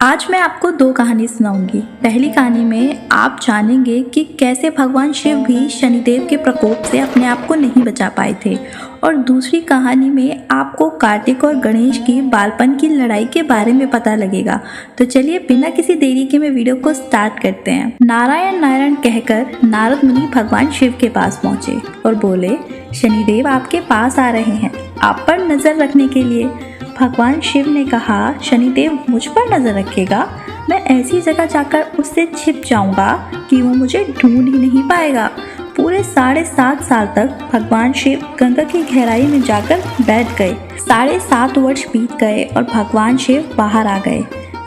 आज मैं आपको दो कहानी सुनाऊंगी। पहली कहानी में आप जानेंगे कि कैसे भगवान शिव भी शनिदेव के प्रकोप से अपने आप को नहीं बचा पाए थे, और दूसरी कहानी में आपको कार्तिक और गणेश की बालपन की लड़ाई के बारे में पता लगेगा। तो चलिए बिना किसी देरी के मैं वीडियो को स्टार्ट करते हैं। नारायण नारायण कहकर नारद मुनि भगवान शिव के पास पहुंचे और बोले, शनिदेव आपके पास आ रहे हैं आप पर नजर रखने के लिए। भगवान शिव ने कहा, शनिदेव मुझ पर नजर रखेगा? मैं ऐसी जगह जाकर उससे छिप जाऊंगा कि वो मुझे ढूंढ ही नहीं पाएगा। पूरे 7.5 साल तक भगवान शिव गंगा की गहराई में जाकर बैठ गए। 7.5 वर्ष बीत गए और भगवान शिव बाहर आ गए।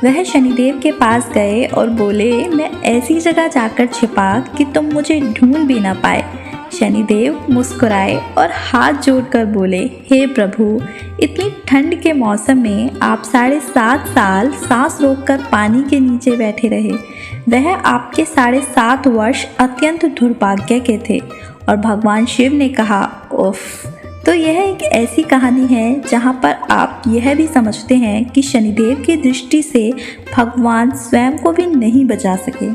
वह शनिदेव के पास गए और बोले, मैं ऐसी जगह जाकर छिपा कि तुम मुझे ढूंढ भी ना पाए। शनिदेव मुस्कुराए और हाथ जोड़कर बोले, हे प्रभु, इतनी ठंड के मौसम में आप 7.5 साल सांस रोककर पानी के नीचे बैठे रहे। वह आपके 7.5 वर्ष अत्यंत दुर्भाग्य के थे। और भगवान शिव ने कहा, उफ। तो यह एक ऐसी कहानी है जहाँ पर आप यह भी समझते हैं कि शनिदेव की दृष्टि से भगवान स्वयं को भी नहीं बचा सके।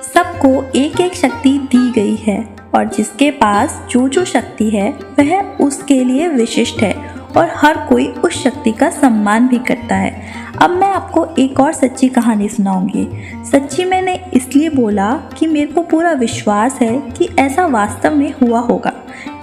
सबको एक एक शक्ति दी गई है और जिसके पास जो शक्ति है वह उसके लिए विशिष्ट है और हर कोई उस शक्ति का सम्मान भी करता है। अब मैं आपको एक और सच्ची कहानी सुनाऊंगी। सच्ची मैंने इसलिए बोला कि मेरे को पूरा विश्वास है कि ऐसा वास्तव में हुआ होगा।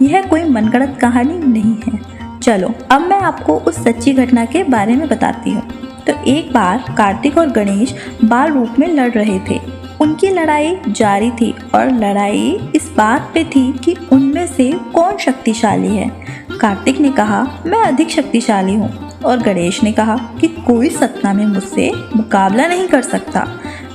यह कोई मनगढ़ंत कहानी नहीं है। चलो अब मैं आपको उस सच्ची घटना के बारे में बताती हूँ। तो एक बार कार्तिक और गणेश बाल रूप में लड़ रहे थे। उनकी लड़ाई जारी थी और लड़ाई इस बात पे थी कि उनमें से कौन शक्तिशाली है। कार्तिक ने कहा, मैं अधिक शक्तिशाली हूँ, और गणेश ने कहा कि कोई सपना में मुझसे मुकाबला नहीं कर सकता।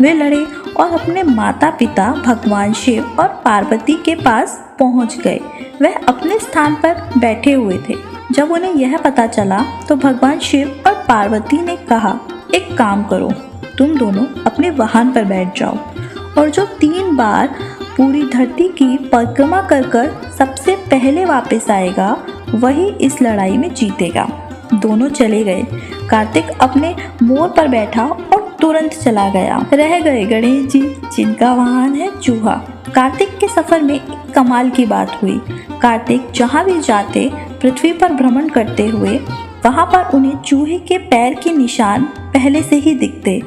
वे लड़े और अपने माता पिता भगवान शिव और पार्वती के पास पहुँच गए। वह अपने स्थान पर बैठे हुए थे। जब उन्हें यह पता चला तो भगवान शिव और पार्वती ने कहा, एक काम करो, तुम दोनों अपने वाहन पर बैठ जाओ और जो 3 बार पूरी धरती की परिक्रमा कर सबसे पहले वापस आएगा वही इस लड़ाई में जीतेगा। दोनों चले गए। कार्तिक अपने मोर पर बैठा और तुरंत चला गया। रह गए गणेश जी, जिनका वाहन है चूहा। कार्तिक के सफर में एक कमाल की बात हुई। कार्तिक जहाँ भी जाते पृथ्वी पर भ्रमण करते हुए वहाँ पर उन्हें चूहे के पैर के निशान पहले से ही दिखते।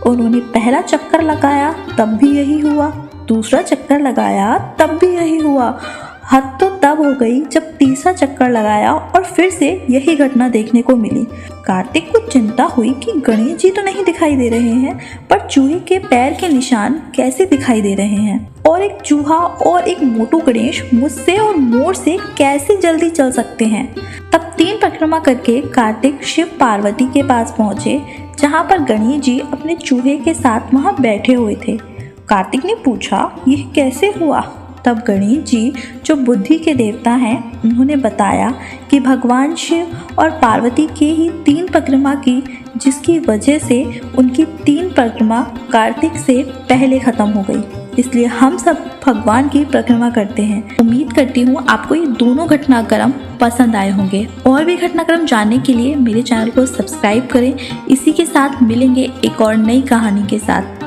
उन्होंने पहला चक्कर लगाया तब भी यही हुआ, दूसरा चक्कर लगाया तब भी यही हुआ। हद तो तब हो गई जब तीसरा चक्कर लगाया और फिर से यही घटना देखने को मिली। कार्तिक को चिंता हुई कि गणेश जी तो नहीं दिखाई दे रहे हैं, पर चूहे के पैर के निशान कैसे दिखाई दे रहे हैं, और एक चूहा और एक मोटू गणेश मुझसे और मोर से कैसे जल्दी चल सकते हैं। तब 3 परिक्रमा करके कार्तिक शिव पार्वती के पास पहुंचे, जहाँ पर गणेश जी अपने चूहे के साथ वहाँ बैठे हुए थे। कार्तिक ने पूछा, यह कैसे हुआ? तब गणेश जी, जो बुद्धि के देवता हैं, उन्होंने बताया कि भगवान शिव और पार्वती के ही 3 परिक्रमा की, जिसकी वजह से उनकी 3 परिक्रमा कार्तिक से पहले खत्म हो गई। इसलिए हम सब भगवान की परिक्रमा करते हैं। उम्मीद करती हूँ आपको ये दोनों घटनाक्रम पसंद आए होंगे। और भी घटनाक्रम जानने के लिए मेरे चैनल को सब्सक्राइब करें। इसी के साथ मिलेंगे एक और नई कहानी के साथ।